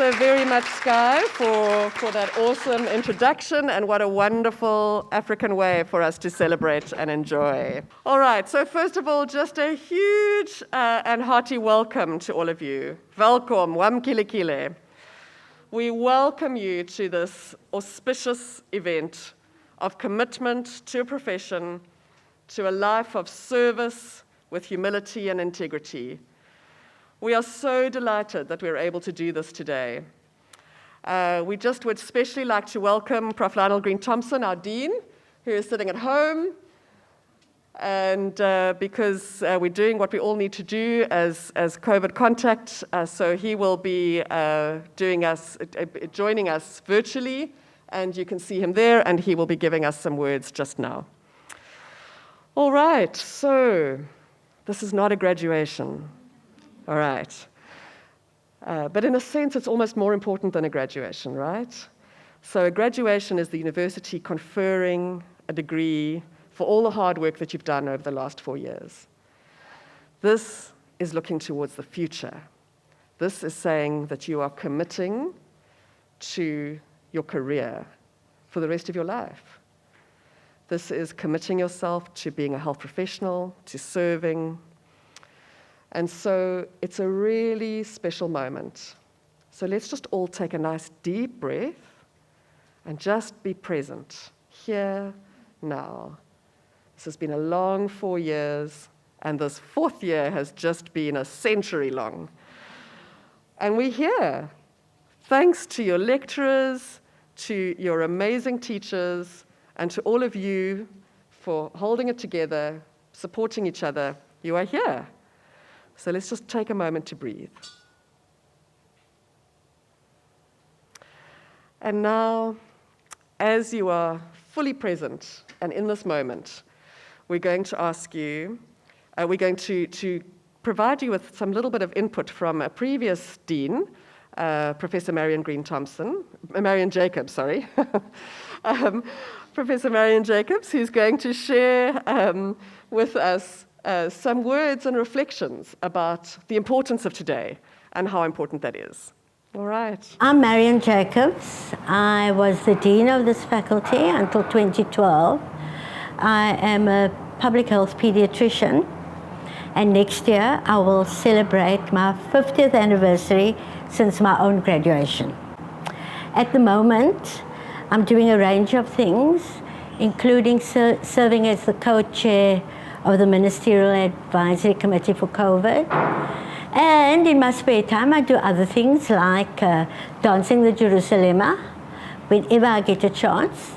so very much, Sky, for that awesome introduction, and what a wonderful African way for us to celebrate and enjoy. All right, so first of all, just a huge and hearty welcome to all of you. Welkom, wamkilekile. We welcome you to this auspicious event of commitment to a profession, to a life of service with humility and integrity. We are so delighted that we're able to do this today. We just would especially like to welcome Prof. Lionel Green-Thompson, our Dean, who is sitting at home, and because we're doing what we all need to do as COVID contact, so he will be joining us virtually, and you can see him there, and he will be giving us some words just now. All right, so this is not a graduation. All right. But in a sense, it's almost more important than a graduation, right? So a graduation is the university conferring a degree for all the hard work that you've done over the last 4 years. This is looking towards the future. This is saying that you are committing to your career for the rest of your life. This is committing yourself to being a health professional, to serving. And so it's a really special moment. So let's just all take a nice deep breath and just be present here, now. This has been a long 4 years, and this 4th year has just been a century long. And we're here, thanks to your lecturers, to your amazing teachers, and to all of you for holding it together, supporting each other. You are here. So let's just take a moment to breathe. And now, as you are fully present and in this moment, we're going to ask you, we're going to provide you with some little bit of input from a previous dean, Professor Marianne Jacobs, sorry. Professor Marianne Jacobs, who's going to share with us some words and reflections about the importance of today and how important that is. All right. I'm Marianne Jacobs. I was the dean of this faculty until 2012. I am a public health pediatrician, and next year I will celebrate my 50th anniversary since my own graduation. At the moment, I'm doing a range of things, including serving as the co-chair of the Ministerial Advisory Committee for COVID. And in my spare time, I do other things like dancing the Jerusalema whenever I get a chance,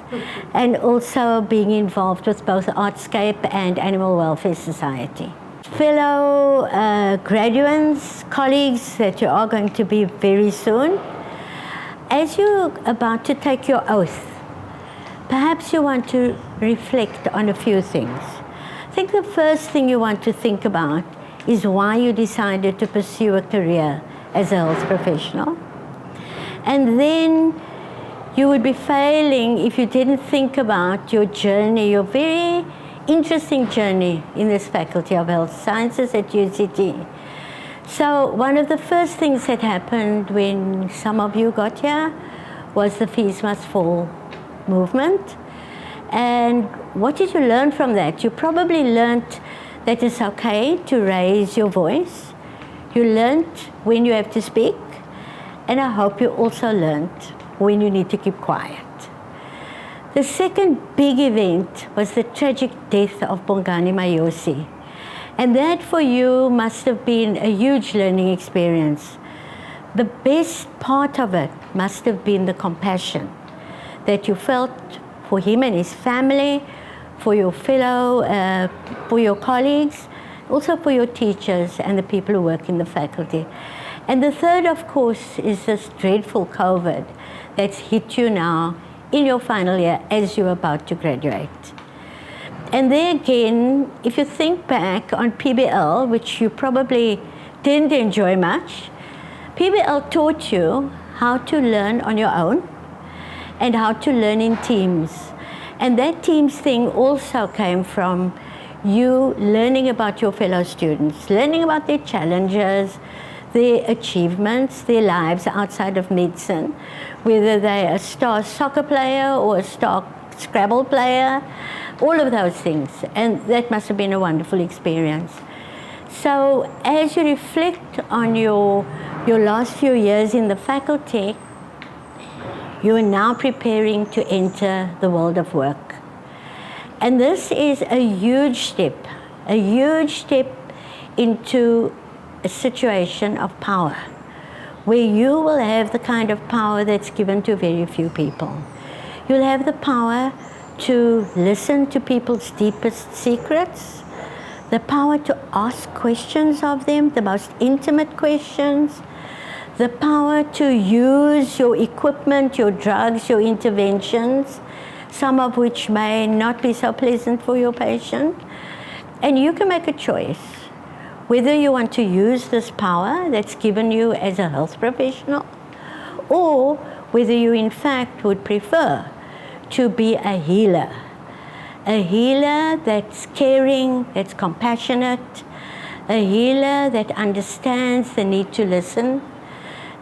and also being involved with both Artscape and Animal Welfare Society. Fellow graduates, colleagues that you are going to be very soon, as you're about to take your oath, perhaps you want to reflect on a few things. I think the first thing you want to think about is why you decided to pursue a career as a health professional. And then you would be failing if you didn't think about your journey, your very interesting journey in this Faculty of Health Sciences at UCT. So one of the first things that happened when some of you got here was the Fees Must Fall movement. And what did you learn from that? You probably learned that it's okay to raise your voice. You learned when you have to speak, and I hope you also learned when you need to keep quiet. The second big event was the tragic death of Bongani Mayosi. And that for you must have been a huge learning experience. The best part of it must have been the compassion that you felt for him and his family, for your for your colleagues, also for your teachers and the people who work in the faculty. And the third, of course, is this dreadful COVID that's hit you now in your final year as you're about to graduate. And there again, if you think back on PBL, which you probably didn't enjoy much, PBL taught you how to learn on your own and how to learn in teams. And that teams thing also came from you learning about your fellow students, learning about their challenges, their achievements, their lives outside of medicine, whether they're a star soccer player or a star Scrabble player, all of those things. And that must have been a wonderful experience. So as you reflect on your last few years in the faculty, you are now preparing to enter the world of work. And this is a huge step into a situation of power, where you will have the kind of power that's given to very few people. You'll have the power to listen to people's deepest secrets, the power to ask questions of them, the most intimate questions, the power to use your equipment, your drugs, your interventions, some of which may not be so pleasant for your patient. And you can make a choice whether you want to use this power that's given you as a health professional, or whether you in fact would prefer to be a healer that's caring, that's compassionate, a healer that understands the need to listen,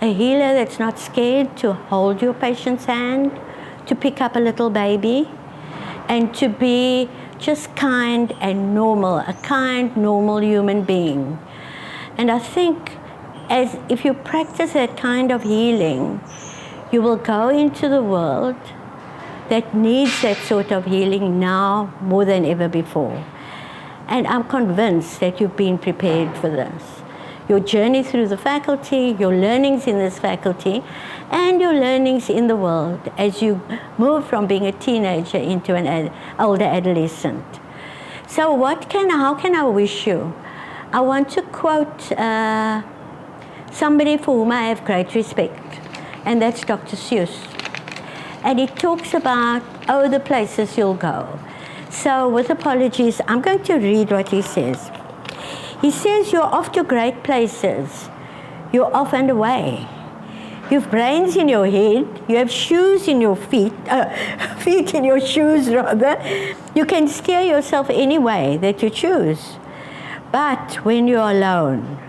a healer that's not scared to hold your patient's hand, to pick up a little baby, and to be just kind and normal, a kind, normal human being. And I think if you practice that kind of healing, you will go into the world that needs that sort of healing now more than ever before. And I'm convinced that you've been prepared for this. Your journey through the faculty, your learnings in this faculty, and your learnings in the world as you move from being a teenager into an older adolescent. So how can I wish you? I want to quote somebody for whom I have great respect, and that's Dr. Seuss. and it talks about, oh, the places you'll go. So with apologies, I'm going to read what he says. He says, you're off to great places. You're off and away. You've brains in your head. You have shoes in your feet, feet in your shoes rather. You can steer yourself any way that you choose. But when you're alone,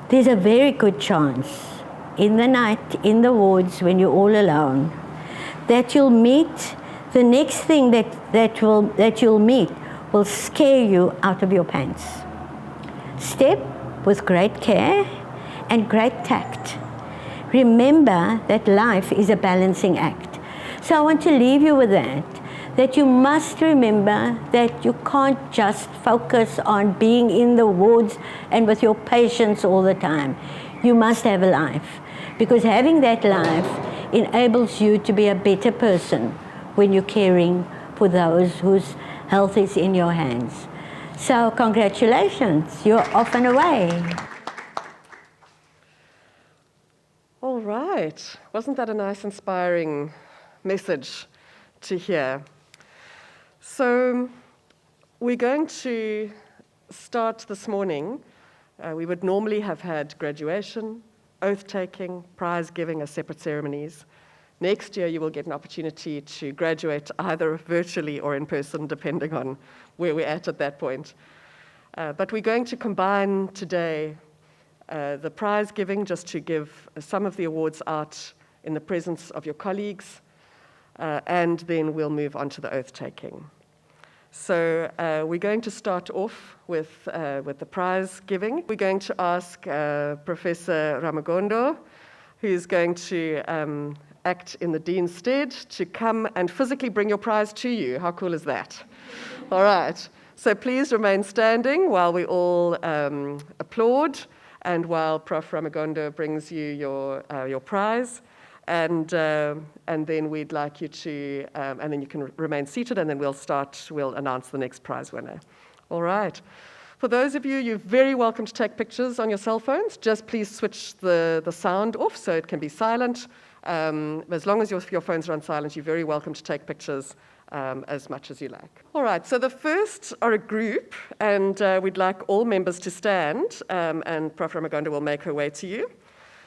there's a very good chance in the night, in the woods, when you're all alone, that you'll meet the next thing that you'll meet will scare you out of your pants. Step with great care and great tact. Remember that life is a balancing act. So I want to leave you with that you must remember that you can't just focus on being in the woods and with your patients all the time. You must have a life, because having that life enables you to be a better person when you're caring for those whose health is in your hands. So congratulations, you're off and away. All right. Wasn't that a nice, inspiring message to hear? So we're going to start this morning. We would normally have had graduation, oath-taking, prize-giving as separate ceremonies. Next year, you will get an opportunity to graduate either virtually or in person, depending on where we're at that point. But we're going to combine today the prize giving, just to give some of the awards out in the presence of your colleagues, and then we'll move on to the oath-taking. So we're going to start off with the prize giving. We're going to ask Professor Ramagondo, who's going to act in the dean's stead, to come and physically bring your prize to you. How cool is that? All right. So please remain standing while we all applaud, and while Prof. Ramagondo brings you your prize. And then we'd like you to, and then you can remain seated, and then we'll announce the next prize winner. All right. For those of you, you're very welcome to take pictures on your cell phones. Just please switch the sound off so it can be silent. As long as your phones are on silent, you're very welcome to take pictures as much as you like. All right, so the first are a group, and we'd like all members to stand, and Prof. Ramagondo will make her way to you.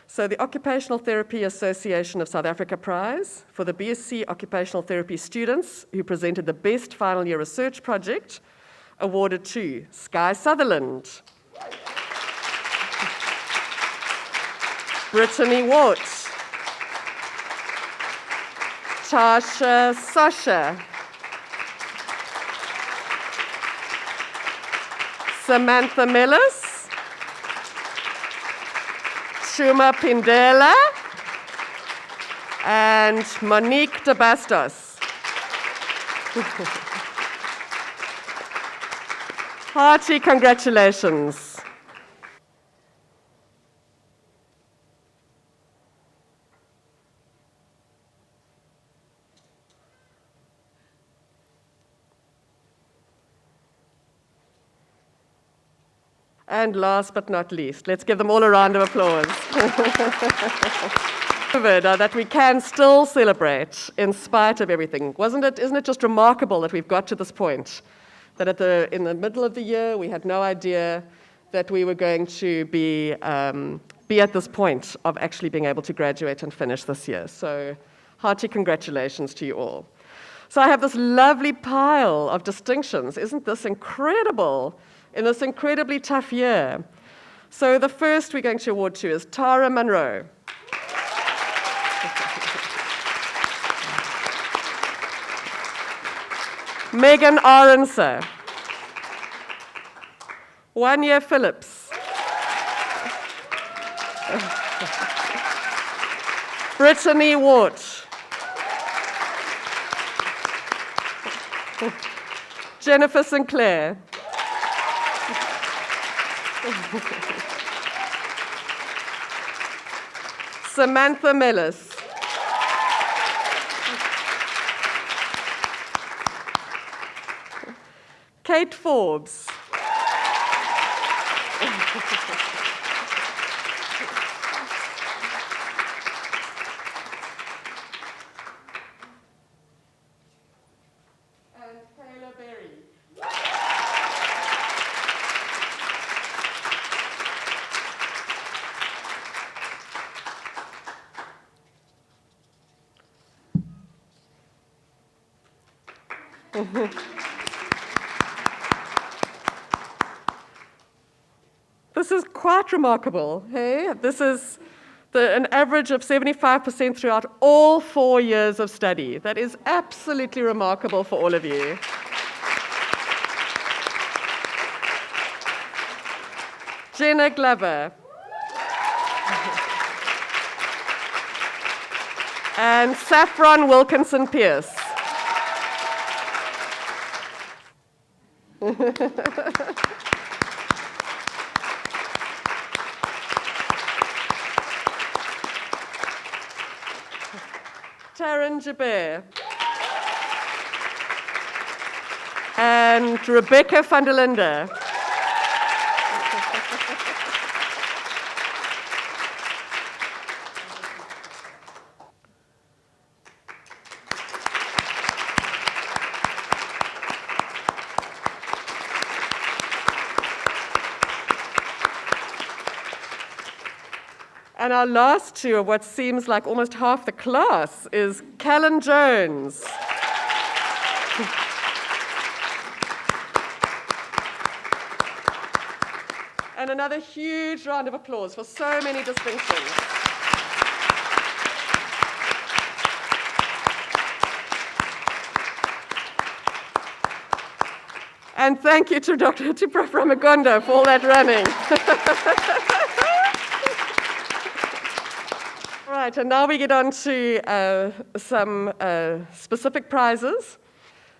So the Occupational Therapy Association of South Africa Prize for the BSc Occupational Therapy students who presented the best final year research project, awarded to Sky Sutherland, Brittany Watt, Tasha Sasha, Samantha Millis, Shuma Pindela, and Monique de Bastos. Hearty congratulations. And last but not least, let's give them all a round of applause. That we can still celebrate in spite of everything. Isn't it just remarkable that we've got to this point? That in the middle of the year, we had no idea that we were going to be at this point of actually being able to graduate and finish this year. So hearty congratulations to you all. So I have this lovely pile of distinctions. Isn't this incredible? In this incredibly tough year. So the first we're going to award to is Tara Monroe. Megan Aronser. Wanya Phillips. Brittany Watt. Jennifer Sinclair. Samantha Millis. Kate Forbes. This is quite remarkable, hey? This is an average of 75% throughout all 4 years of study. That is absolutely remarkable for all of you. Jenna Glover. And Saffron Wilkinson Pierce. Taryn Jabir. And Rebecca van der Linde. And our last two of what seems like almost half the class is Callan Jones. And another huge round of applause for so many distinctions. And thank you to Dr. Tipra Framagonda for all that running. Right, and now we get on to some specific prizes.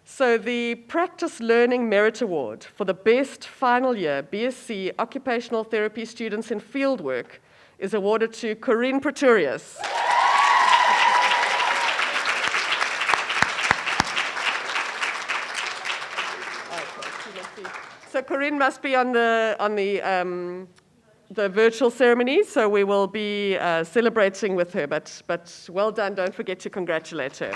So the Practice Learning Merit Award for the best final year BSc Occupational Therapy students in fieldwork is awarded to Corinne Pretorius. So Corinne must be on the virtual ceremony, so we will be celebrating with her, but well done, don't forget to congratulate her.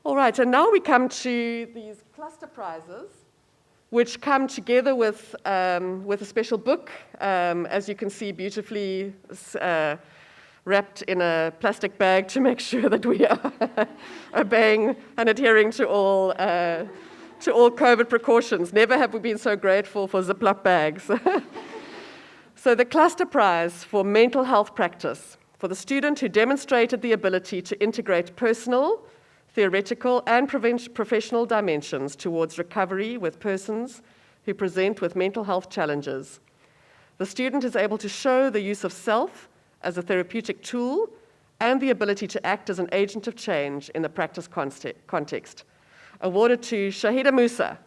All right, and now we come to these cluster prizes, which come together with a special book, as you can see, beautifully wrapped in a plastic bag to make sure that we are obeying and adhering to all COVID precautions. Never have we been so grateful for Ziploc bags. So the cluster prize for mental health practice for the student who demonstrated the ability to integrate personal, theoretical, and professional dimensions towards recovery with persons who present with mental health challenges. The student is able to show the use of self as a therapeutic tool and the ability to act as an agent of change in the practice context. Awarded to Shahida Musa.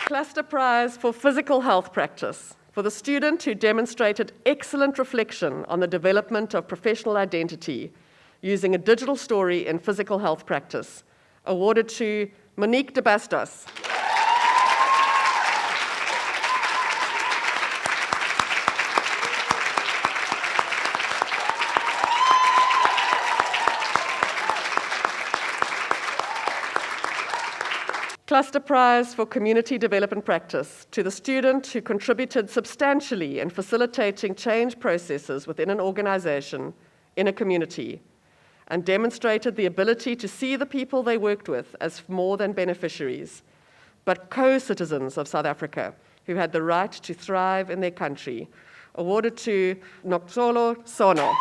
Cluster prize for physical health practice for the student who demonstrated excellent reflection on the development of professional identity using a digital story in physical health practice. Awarded to Monique de Bastos. Cluster prize for community development practice to the student who contributed substantially in facilitating change processes within an organization, in a community, and demonstrated the ability to see the people they worked with as more than beneficiaries, but co-citizens of South Africa who had the right to thrive in their country. Awarded to Noxolo Sono.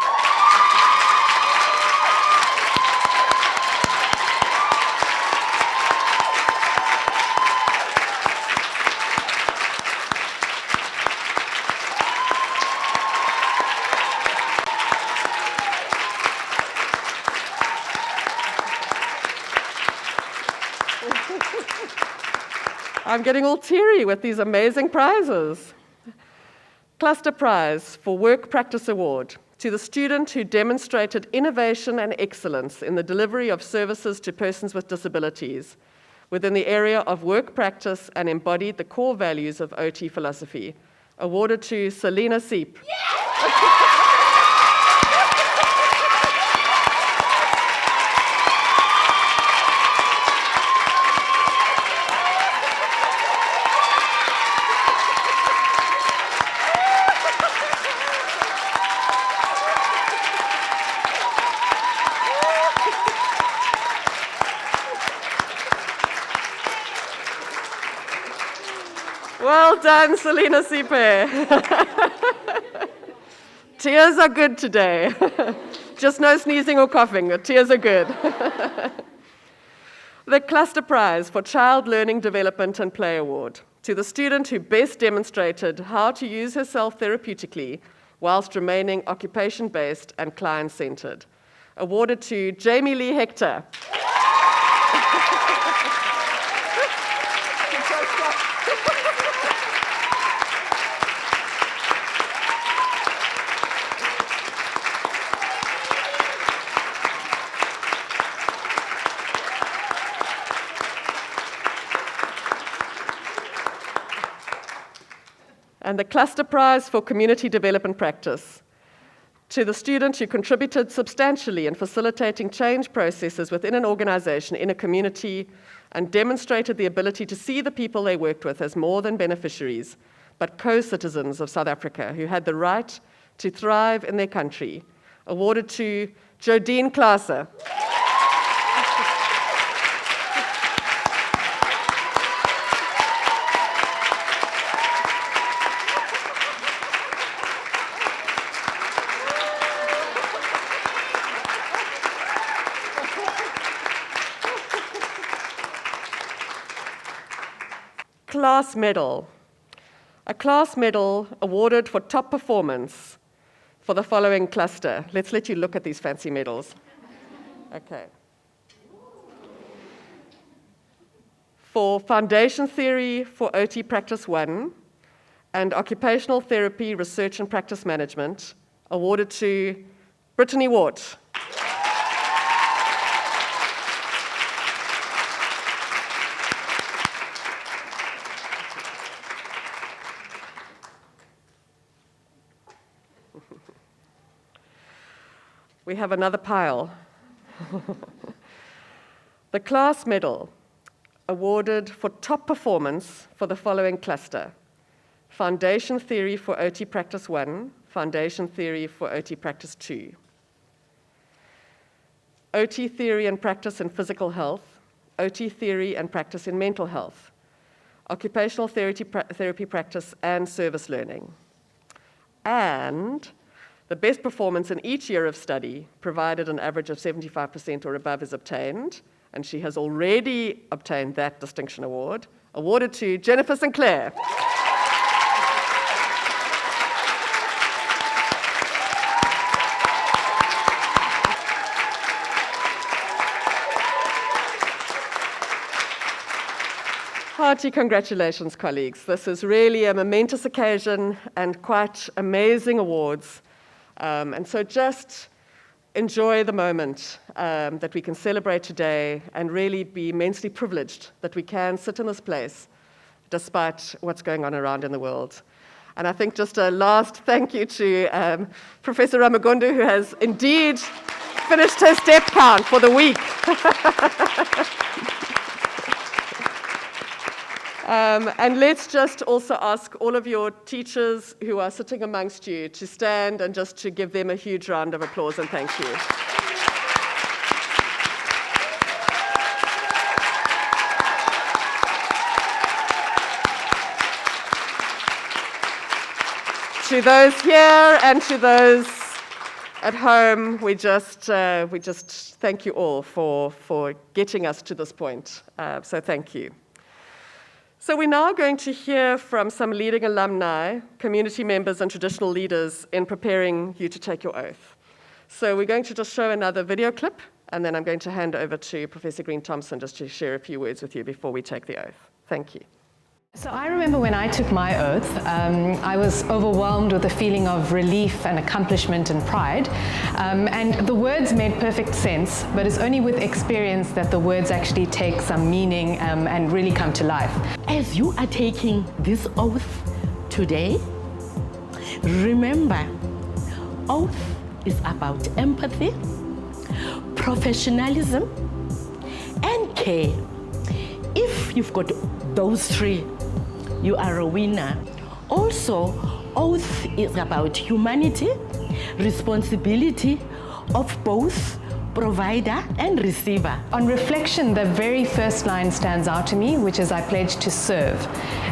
I'm getting all teary with these amazing prizes. Cluster prize for Work Practice Award to the student who demonstrated innovation and excellence in the delivery of services to persons with disabilities within the area of work practice and embodied the core values of OT philosophy. Awarded to Selena Seep. Well done, Selina Sipe. Tears are good today. Just no sneezing or coughing, but tears are good. The Cluster Prize for Child Learning Development and Play Award to the student who best demonstrated how to use herself therapeutically whilst remaining occupation-based and client-centered. Awarded to Jamie Lee Hector. And the Cluster Prize for Community Development Practice to the student who contributed substantially in facilitating change processes within an organization, in a community, and demonstrated the ability to see the people they worked with as more than beneficiaries, but co-citizens of South Africa who had the right to thrive in their country. Awarded to Jodine Klaaser. Class medal. A class medal awarded for top performance for the following cluster. Let's let you look at these fancy medals. Okay. For Foundation Theory for OT Practice 1 and Occupational Therapy Research and Practice Management, awarded to Brittany Wart. We have another pile. The class medal awarded for top performance for the following cluster: Foundation Theory for OT Practice 1, Foundation Theory for OT Practice 2. OT Theory and Practice in Physical Health, OT Theory and Practice in Mental Health, Occupational Therapy Practice and Service Learning. And the best performance in each year of study, provided an average of 75% or above, is obtained, and she has already obtained that distinction award, awarded to Jennifer Sinclair. Hearty congratulations, colleagues. This is really a momentous occasion and quite amazing awards. And so just enjoy the moment that we can celebrate today, and really be immensely privileged that we can sit in this place despite what's going on around in the world. And I think just a last thank you to Professor Ramagundu, who has indeed finished her step count for the week. And let's just also ask all of your teachers who are sitting amongst you to stand and just to give them a huge round of applause and thank you. To those here and to those at home, we just thank you all for getting us to this point. So thank you. So we're now going to hear from some leading alumni, community members, and traditional leaders in preparing you to take your oath. So we're going to just show another video clip, and then I'm going to hand over to Professor Green-Thompson just to share a few words with you before we take the oath. Thank you. So I remember when I took my oath, I was overwhelmed with a feeling of relief and accomplishment and pride. And the words made perfect sense, but it's only with experience that the words actually take some meaning and really come to life. As you are taking this oath today, remember, oath is about empathy, professionalism, and care. If you've got those three, you are a winner. Also, oath is about humanity, responsibility of both provider and receiver. On reflection, the very first line stands out to me, which is I pledge to serve.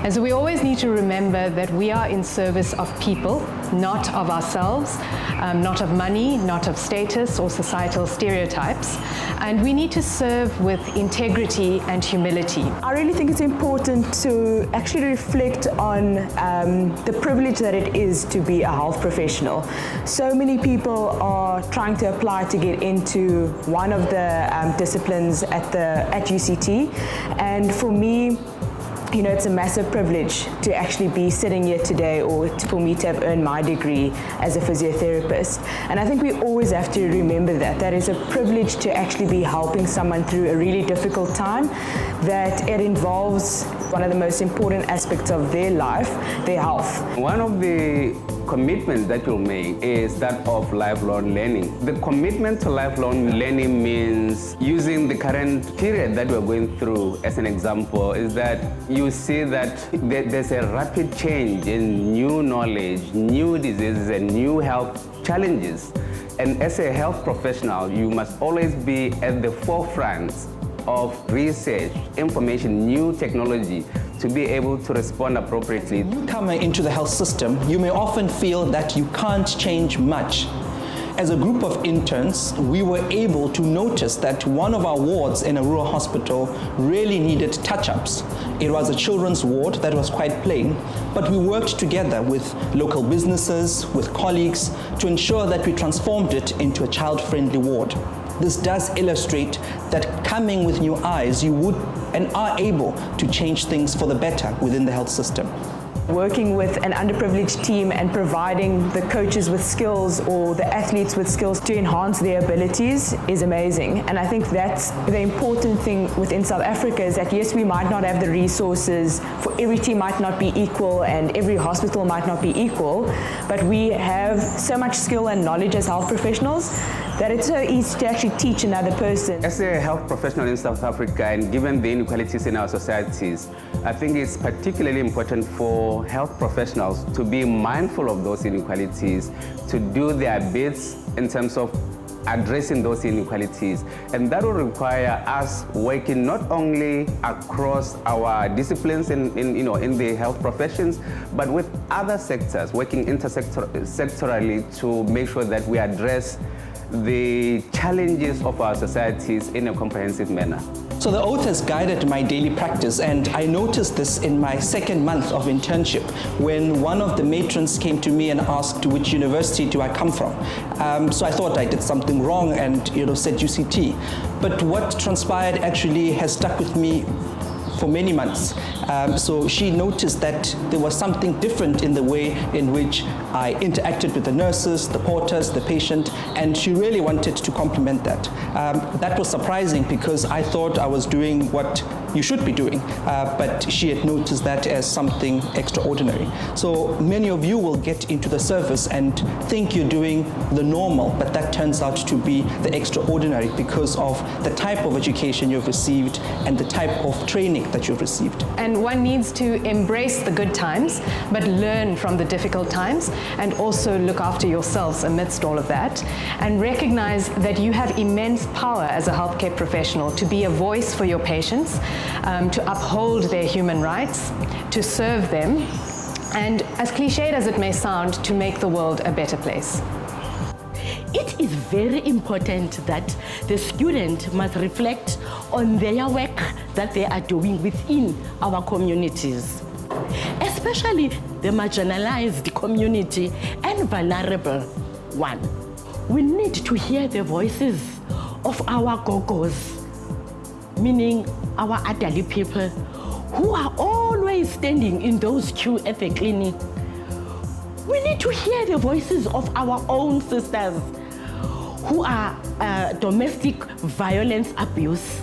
And so we always need to remember that we are in service of people, not of ourselves, not of money, not of status or societal stereotypes. And we need to serve with integrity and humility. I really think it's important to actually reflect on the privilege that it is to be a health professional. So many people are trying to apply to get into one of the disciplines at UCT, and for me, you know, it's a massive privilege to actually be sitting here today, or for me to have earned my degree as a physiotherapist. And I think we always have to remember that is a privilege to actually be helping someone through a really difficult time, that it involves one of the most important aspects of their life, their health. One of the commitments that you'll make is that of lifelong learning. The commitment to lifelong learning means using the current period that we're going through as an example, is that you see that there's a rapid change in new knowledge, new diseases, and new health challenges. And as a health professional, you must always be at the forefront of research, information, new technology, to be able to respond appropriately. Coming into the health system, you may often feel that you can't change much. As a group of interns, we were able to notice that one of our wards in a rural hospital really needed touch-ups. It was a children's ward that was quite plain, but we worked together with local businesses, with colleagues, to ensure that we transformed it into a child-friendly ward. This does illustrate that coming with new eyes, you would and are able to change things for the better within the health system. Working with an underprivileged team and providing the coaches with skills or the athletes with skills to enhance their abilities is amazing. And I think that's the important thing within South Africa, is that yes, we might not have the resources, for every team might not be equal and every hospital might not be equal, but we have so much skill and knowledge as health professionals that it's so easy to actually teach another person. As a health professional in South Africa, and given the inequalities in our societies, I think it's particularly important for health professionals to be mindful of those inequalities, to do their bits in terms of addressing those inequalities. And that will require us working not only across our disciplines in the health professions, but with other sectors, working intersectorally to make sure that we address the challenges of our societies in a comprehensive manner. So the oath has guided my daily practice, and I noticed this in my second month of internship when one of the matrons came to me and asked, which university do I come from? So I thought I did something wrong and said UCT. But what transpired actually has stuck with me for many months. So she noticed that there was something different in the way in which I interacted with the nurses, the porters, the patient, and she really wanted to compliment that. That was surprising because I thought I was doing what you should be doing, but she had noticed that as something extraordinary. So many of you will get into the service and think you're doing the normal, but that turns out to be the extraordinary because of the type of education you've received and the type of training that you've received. And one needs to embrace the good times, but learn from the difficult times, and also look after yourselves amidst all of that, and recognize that you have immense power as a healthcare professional to be a voice for your patients, to uphold their human rights, to serve them, and as cliched as it may sound, to make the world a better place. It is very important that the student must reflect on their work that they are doing within our communities, especially the marginalized community and vulnerable one. We need to hear the voices of our gogos, meaning our elderly people who are always standing in those queues at the clinic. We need to hear the voices of our own sisters who are domestic violence abuse.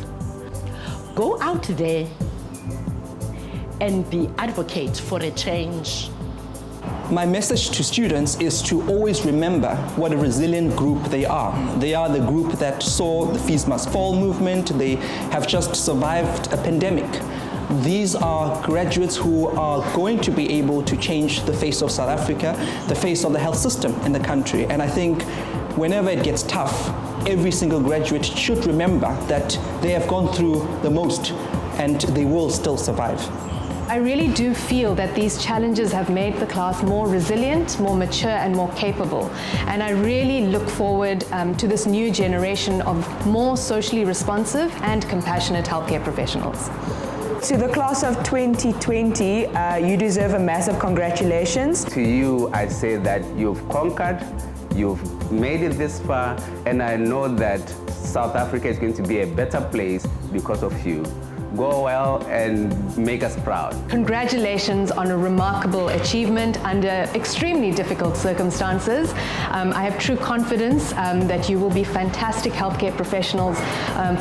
Go out there and be advocates for a change. My message to students is to always remember what a resilient group they are. They are the group that saw the Fees Must Fall movement. They have just survived a pandemic. These are graduates who are going to be able to change the face of South Africa, the face of the health system in the country. And I think whenever it gets tough, every single graduate should remember that they have gone through the most and they will still survive. I really do feel that these challenges have made the class more resilient, more mature and more capable. And I really look forward to this new generation of more socially responsive and compassionate healthcare professionals. To the class of 2020, you deserve a massive congratulations. To you, I say that you've conquered, you've made it this far, and I know that South Africa is going to be a better place because of you. Go well and make us proud. Congratulations on a remarkable achievement under extremely difficult circumstances. I have true confidence that you will be fantastic healthcare professionals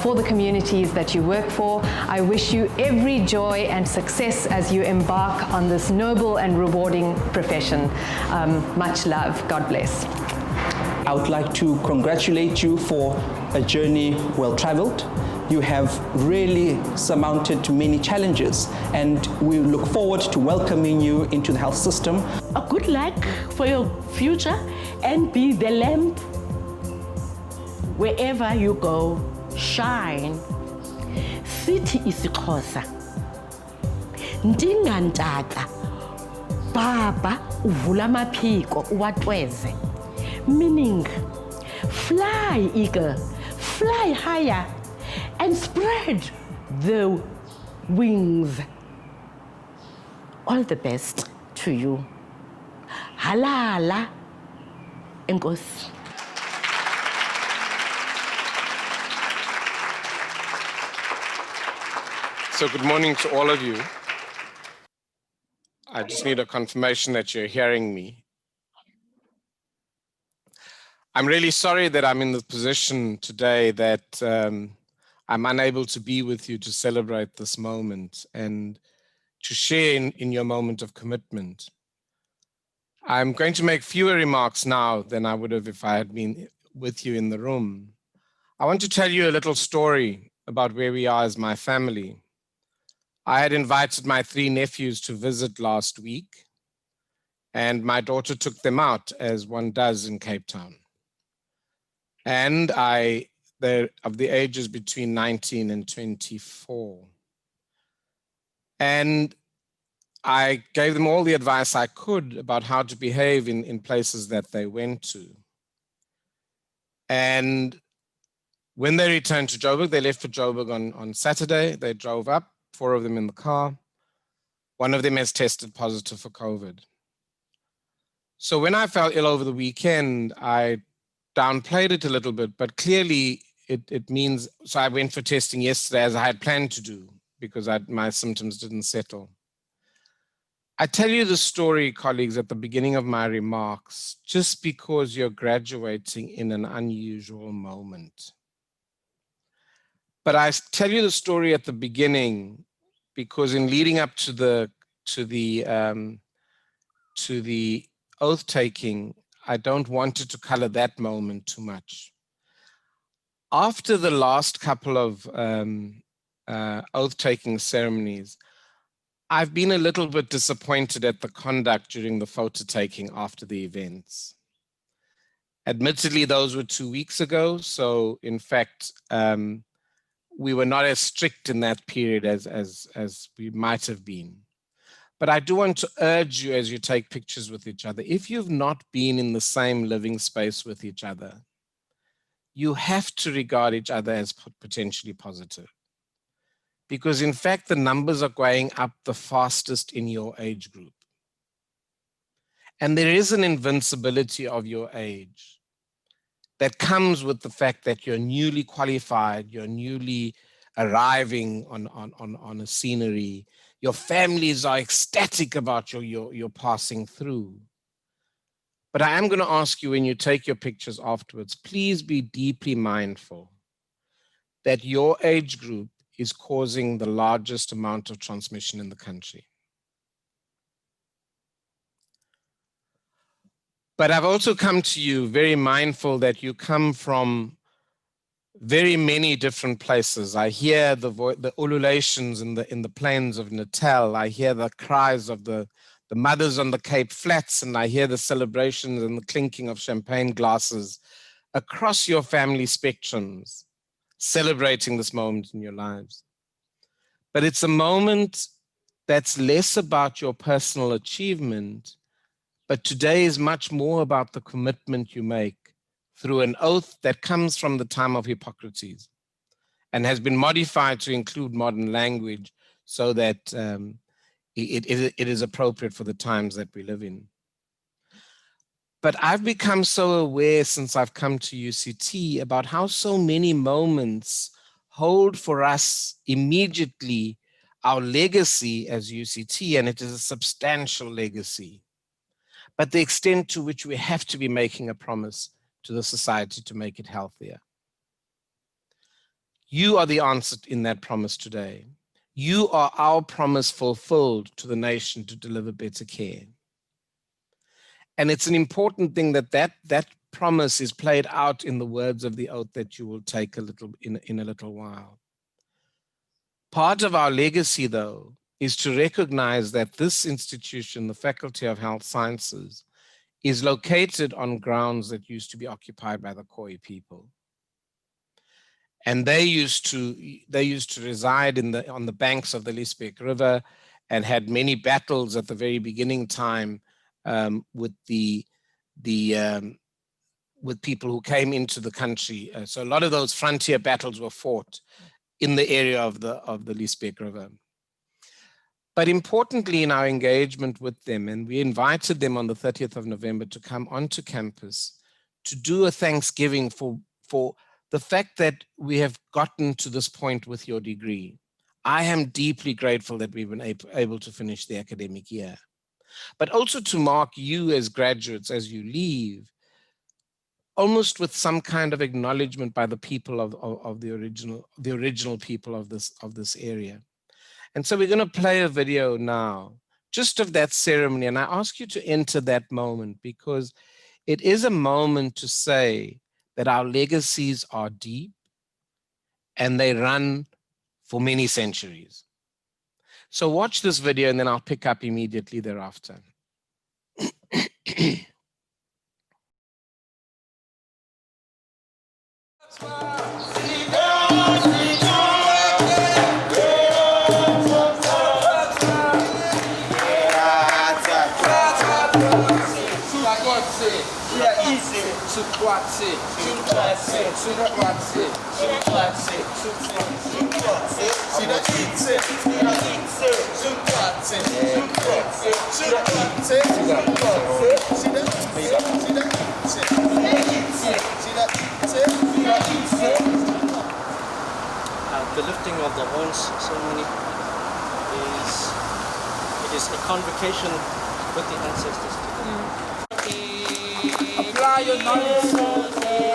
for the communities that you work for. I wish you every joy and success as you embark on this noble and rewarding profession. Much love. God bless. I would like to congratulate you for a journey well traveled. You have really surmounted many challenges, and we look forward to welcoming you into the health system. A good luck for your future, and be the lamp wherever you go. Shine. Sithi isiXhosa, ndingantaka baba uvula amaphiko uwatweze, meaning fly eagle, fly higher and spread the wings. All the best to you. Halala, enkosi. So good morning to all of you. I just need a confirmation that you're hearing me. I'm really sorry that I'm in the position today that I'm unable to be with you to celebrate this moment and to share in your moment of commitment. I'm going to make fewer remarks now than I would have if I had been with you in the room. I want to tell you a little story about where we are as my family. I had invited my 3 nephews to visit last week, and my daughter took them out, as one does in Cape Town. And they're of the ages between 19 and 24. And I gave them all the advice I could about how to behave in places that they went to. And when they returned to Joburg, they left for Joburg on Saturday. They drove up, 4 of them in the car. One of them has tested positive for COVID. So when I felt ill over the weekend, I downplayed it a little bit, but clearly it means, so I went for testing yesterday as I had planned to do because my symptoms didn't settle. I tell you the story, colleagues, at the beginning of my remarks, just because you're graduating in an unusual moment. But I tell you the story at the beginning because in leading up to the oath taking, I don't want it to color that moment too much. After the last couple of oath-taking ceremonies, I've been a little bit disappointed at the conduct during the photo taking after the events. Admittedly, those were 2 weeks ago, so in fact, we were not as strict in that period as we might have been. But I do want to urge you as you take pictures with each other, if you've not been in the same living space with each other, you have to regard each other as potentially positive. Because in fact, the numbers are going up the fastest in your age group. And there is an invincibility of your age that comes with the fact that you're newly qualified, you're newly arriving on a scenery, your families are ecstatic about your passing through. But I am going to ask you when you take your pictures afterwards, please be deeply mindful that your age group is causing the largest amount of transmission in the country. But I've also come to you very mindful that you come from very many different places. I hear the ululations in the plains of Natal. I hear the cries of the mothers on the Cape Flats, and I hear the celebrations and the clinking of champagne glasses across your family spectrums, celebrating this moment in your lives. But it's a moment that's less about your personal achievement, but today is much more about the commitment you make through an oath that comes from the time of Hippocrates and has been modified to include modern language so that it is appropriate for the times that we live in. But I've become so aware since I've come to UCT about how so many moments hold for us immediately our legacy as UCT, and it is a substantial legacy. But the extent to which we have to be making a promise to the society to make it healthier. You are the answer in that promise today. You are our promise fulfilled to the nation to deliver better care. And it's an important thing that promise is played out in the words of the oath that you will take in a little while. Part of our legacy, though, is to recognize that this institution, the Faculty of Health Sciences, is located on grounds that used to be occupied by the Khoi people. And they used to reside on the banks of the Liesbeek River and had many battles at the very beginning time with people who came into the country. So a lot of those frontier battles were fought in the area of the Liesbeek River. But importantly, in our engagement with them, and we invited them on the 30th of November to come onto campus to do a Thanksgiving for the fact that we have gotten to this point with your degree. I am deeply grateful that we've been able to finish the academic year, but also to mark you as graduates as you leave, almost with some kind of acknowledgement by the people of the original people of this area. And so we're going to play a video now, just of that ceremony. And I ask you to enter that moment because it is a moment to say that our legacies are deep and they run for many centuries. So watch this video and then I'll pick up immediately thereafter. The lifting of the horns ceremony is a convocation with the ancestors. Apply your knowledge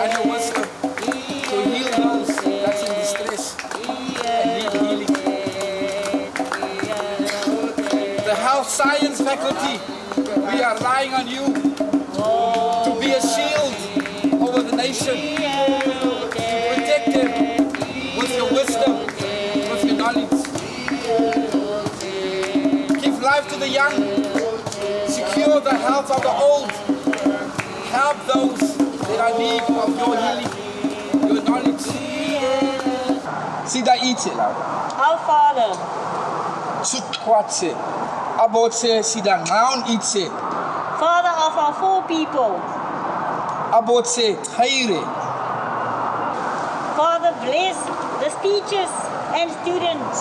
and your wisdom to heal those that's in distress and need healing. The health science faculty, we are relying on you to be a shield over the nation, to protect them with your wisdom, with your knowledge. Give life to the young, secure the health of the old, help those that are in need of your healing, your knowledge. Sida ite la. Our Father, Chukwatse. Abotse sida ngaun ite. Father of our four people, Abotse taire. Father, bless the teachers and students.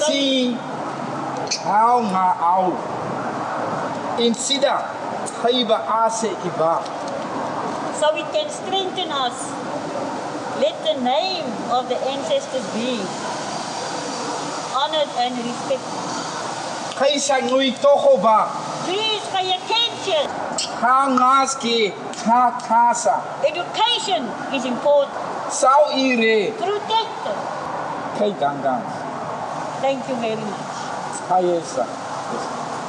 Si au nga au. In sida taiba ase iba. So it can strengthen us. Let the name of the ancestors be honored and respected. Kaisa ngui toho ba. Please pay attention. Ha ngaski ha kasa. Education is important. Sao ire. Protect it. Kai gangang. Thank you very much. Hayesa.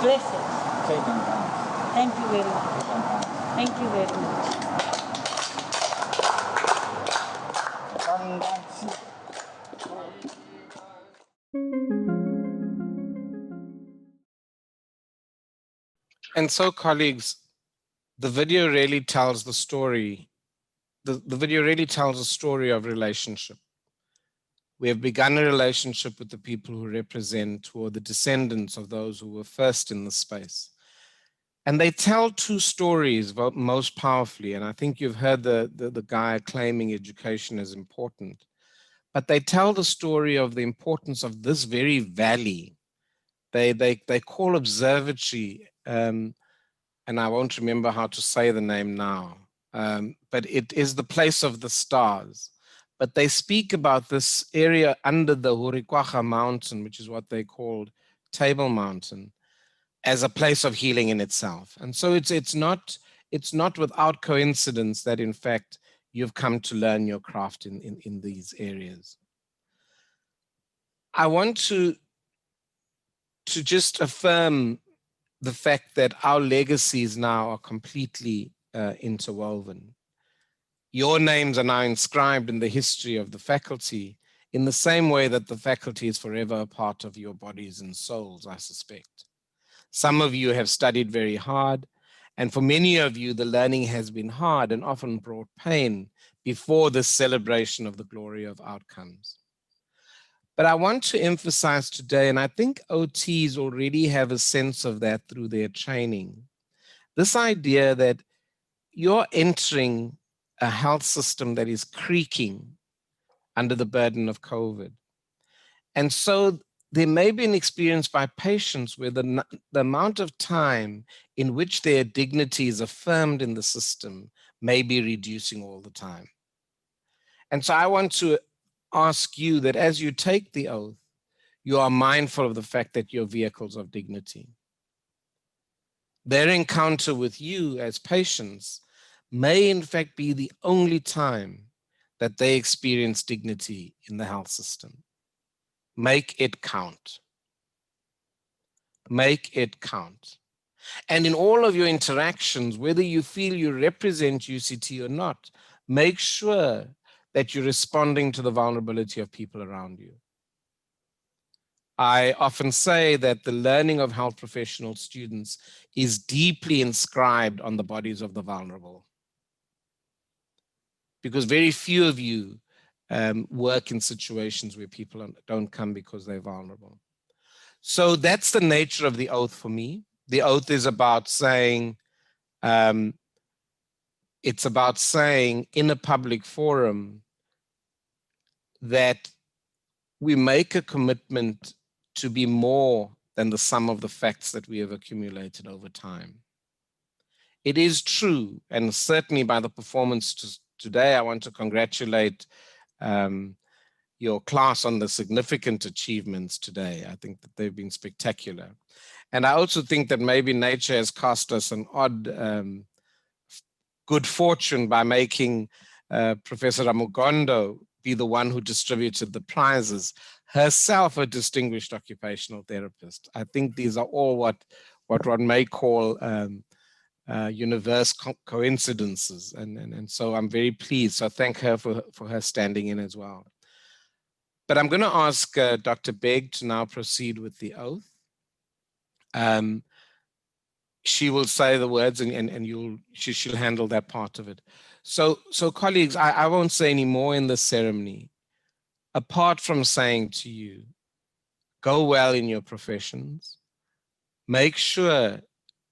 Bless it. Kai gangang. Thank you very much. Thank you very much. And so, colleagues, the video really tells the story the video really tells a story of relationship. We have begun a relationship with the people who represent, who are the descendants of those who were first in the space. And they tell two stories most powerfully. And I think you've heard the guy claiming education is important. But they tell the story of the importance of this very valley. They call observatory, and I won't remember how to say the name now, but it is the place of the stars. But they speak about this area under the Hurikwaha mountain, which is what they called Table Mountain, as a place of healing in itself. And so it's not without coincidence that, in fact, you've come to learn your craft in these areas. I want to just affirm the fact that our legacies now are completely interwoven. Your names are now inscribed in the history of the faculty in the same way that the faculty is forever a part of your bodies and souls, I suspect. Some of you have studied very hard, and for many of you, the learning has been hard and often brought pain before this celebration of the glory of outcomes. But I want to emphasize today, and I think OTs already have a sense of that through their training, this idea that you're entering a health system that is creaking under the burden of COVID. And so there may be an experience by patients where the amount of time in which their dignity is affirmed in the system may be reducing all the time. And so I want to ask you that as you take the oath, you are mindful of the fact that you're vehicles of dignity. Their encounter with you as patients may in fact be the only time that they experience dignity in the health system. Make it count. Make it count. And in all of your interactions, whether you feel you represent UCT or not, make sure that you're responding to the vulnerability of people around you. I often say that the learning of health professional students is deeply inscribed on the bodies of the vulnerable, because very few of you work in situations where people don't come because they're vulnerable. So that's the nature of the oath for me. The oath is about saying, it's about saying in a public forum that we make a commitment to be more than the sum of the facts that we have accumulated over time. It is true, and certainly by the performance today, I want to congratulate your class on the significant achievements today. I think that they've been spectacular. And I also think that maybe nature has cast us an odd good fortune by making Professor Ramugondo be the one who distributed the prizes, herself a distinguished occupational therapist. I think these are all what one may call universe coincidences. And so I'm very pleased. So thank her for her standing in as well. But I'm going to ask Dr. Beg to now proceed with the oath. She will say the words and she'll handle that part of it. So colleagues, I won't say any more in this ceremony, apart from saying to you, go well in your professions. Make sure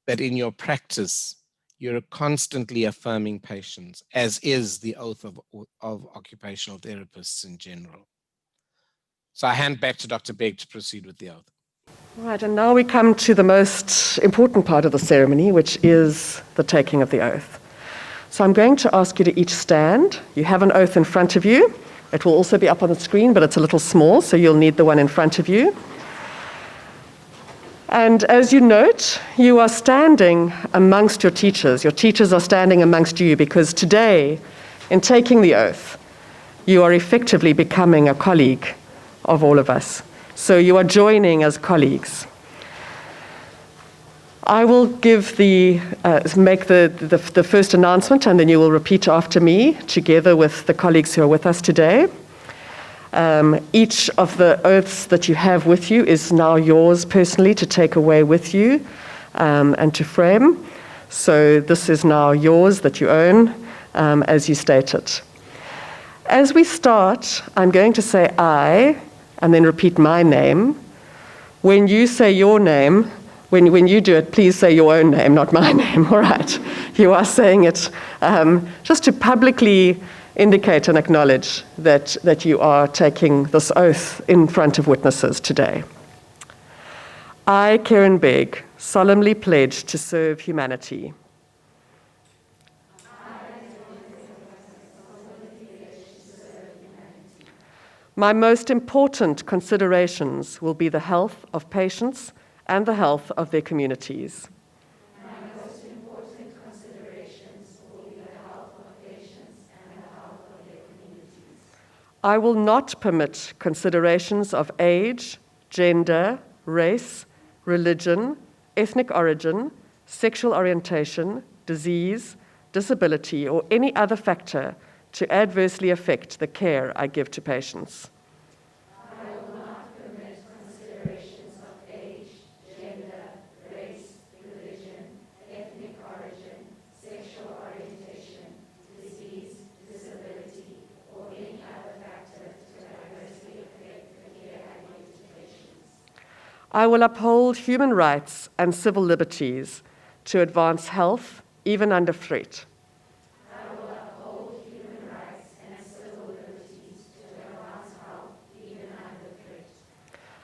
that in your practice, you're constantly affirming patients, as is the oath of occupational therapists in general. So I hand back to Dr. Beg to proceed with the oath. Right, and now we come to the most important part of the ceremony, which is the taking of the oath. So I'm going to ask you to each stand. You have an oath in front of you. It will also be up on the screen, but it's a little small, so you'll need the one in front of you. And as you note, you are standing amongst your teachers. Your teachers are standing amongst you, because today, in taking the oath, you are effectively becoming a colleague of all of us. So you are joining as colleagues. I will give make the first announcement, and then you will repeat after me, together with the colleagues who are with us today. Each of the oaths that you have with you is now yours personally to take away with you and to frame. So this is now yours that you own. as you stated. As we start, I'm going to say I, and then repeat my name. When you say your name, when you do it, please say your own name, not my name, all right? You are saying it just to publicly indicate and acknowledge that you are taking this oath in front of witnesses today. I, Karen Begg, solemnly pledge to serve humanity. My most important considerations will be the health of patients and the health of their communities. My most important considerations will be the health of patients and the health of their communities. I will not permit considerations of age, gender, race, religion, ethnic origin, sexual orientation, disease, disability, or any other factor to adversely affect the care I give to patients. I will not permit considerations of age, gender, race, religion, ethnic origin, sexual orientation, disease, disability, or any other factor to adversely affect the care I give to patients. I will uphold human rights and civil liberties to advance health, even under threat.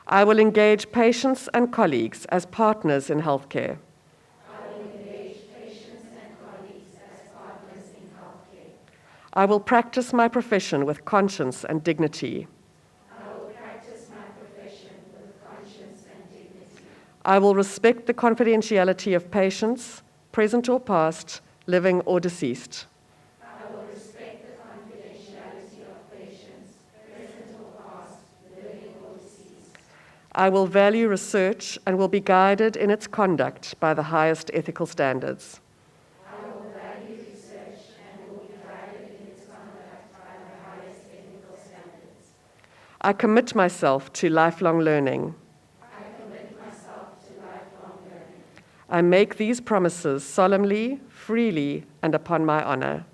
I will engage patients and colleagues as partners in healthcare. I will engage patients and colleagues as partners in healthcare. I will practice my profession with conscience and dignity. I will practice my profession with conscience and dignity. I will respect the confidentiality of patients, present or past, living or deceased. I will respect the confidentiality of patients, present or past, living or deceased. I will value research and will be guided in its conduct by the highest ethical standards. I will value research and will be guided in its conduct by the highest ethical standards. I commit myself to lifelong learning. I commit myself to lifelong learning. I make these promises solemnly, freely, and upon my honor.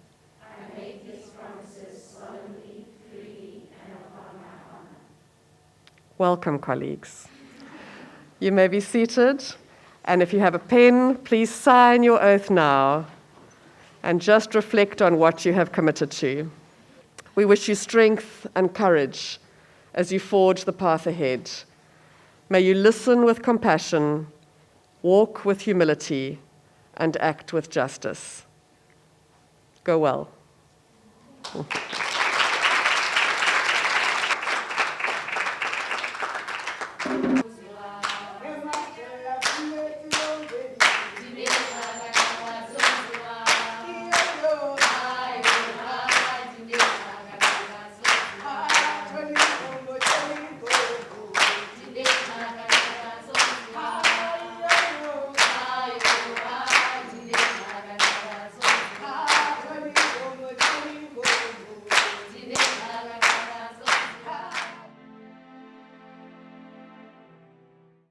I make these promises solemnly, freely, and upon my honor. Welcome, colleagues. You may be seated, and if you have a pen, please sign your oath now and just reflect on what you have committed to. We wish you strength and courage as you forge the path ahead. May you listen with compassion, walk with humility, and act with justice. Go well.